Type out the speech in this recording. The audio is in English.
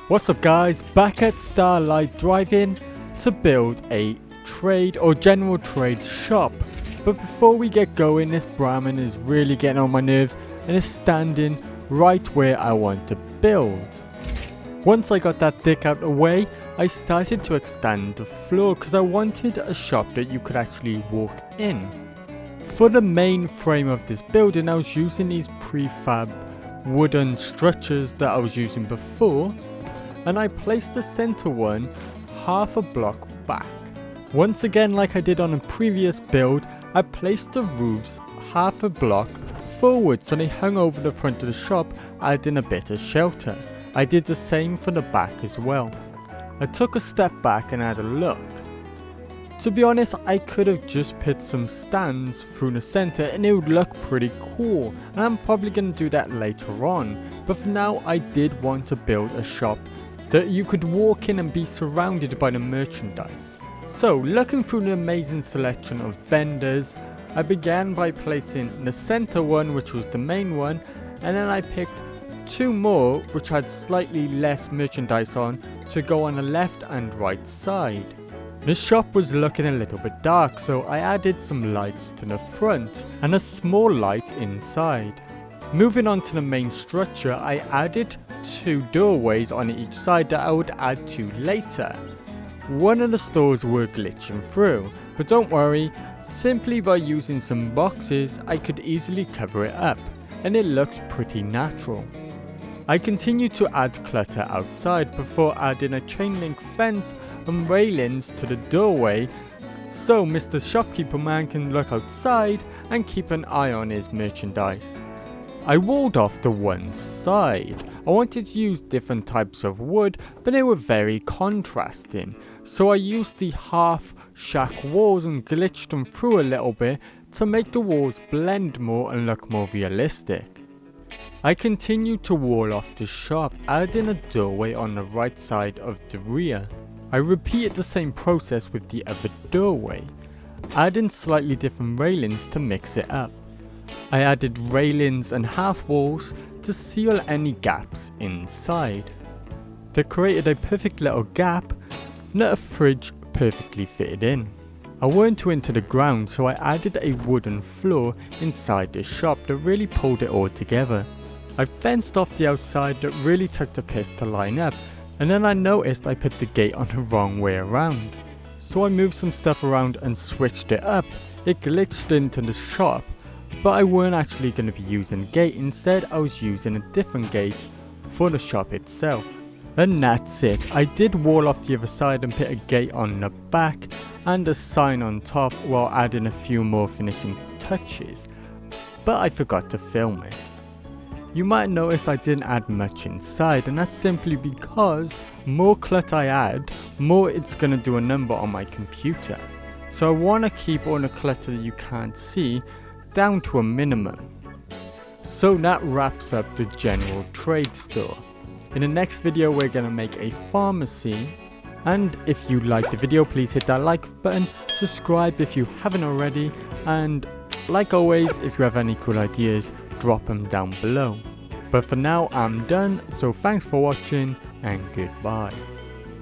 What's up guys, back at Starlight Drive-In to build a trade or general trade shop. But before we get going, this Brahmin is really getting on my nerves and is standing right where I want to build. Once I got that dick out of the way, I started to extend the floor because I wanted a shop that you could actually walk in. For the main frame of this building, I was using these prefab wooden structures that I was using before, and I placed the center one half a block back. Once again, like I did on a previous build, I placed the roofs half a block forward so they hung over the front of the shop, adding a bit of shelter. I did the same for the back as well. I took a step back and had a look. To be honest, I could have just put some stands through the center and it would look pretty cool, and I'm probably going to do that later on. But for now, I did want to build a shop that you could walk in and be surrounded by the merchandise. So, looking through the amazing selection of vendors, I began by placing the center one, which was the main one, and then I picked two more which had slightly less merchandise on to go on the left and right side. The shop was looking a little bit dark, so I added some lights to the front and a small light inside. Moving on to the main structure, I added two doorways on each side that I would add to later. One of the stores were glitching through, but don't worry, simply by using some boxes I could easily cover it up, and it looks pretty natural. I continued to add clutter outside before adding a chain link fence and railings to the doorway so Mr. Shopkeeper Man can look outside and keep an eye on his merchandise. I walled off the one side. I wanted to use different types of wood, but they were very contrasting, so I used the half shack walls and glitched them through a little bit to make the walls blend more and look more realistic. I continued to wall off the shop, adding a doorway on the right side of the rear. I repeated the same process with the other doorway, adding slightly different railings to mix it up. I added railings and half walls to seal any gaps inside. They created a perfect little gap that a fridge perfectly fitted in. I weren't too into the ground, so I added a wooden floor inside the shop that really pulled it all together. I fenced off the outside that really took the piss to line up, and then I noticed I put the gate on the wrong way around. So I moved some stuff around and switched it up. It glitched into the shop, but I weren't actually going to be using the gate. Instead, I was using a different gate for the shop itself. And that's it. I did wall off the other side and put a gate on the back and a sign on top while adding a few more finishing touches, but I forgot to film it. You might notice I didn't add much inside, and that's simply because more clutter I add, more it's going to do a number on my computer. So I want to keep all the clutter that you can't see down to a minimum. So that wraps up the general trade store. In the next video we're going to make a pharmacy, and if you liked the video, please hit that like button, subscribe if you haven't already, and like always, if you have any cool ideas, drop them down below. But for now I'm done, so thanks for watching and goodbye.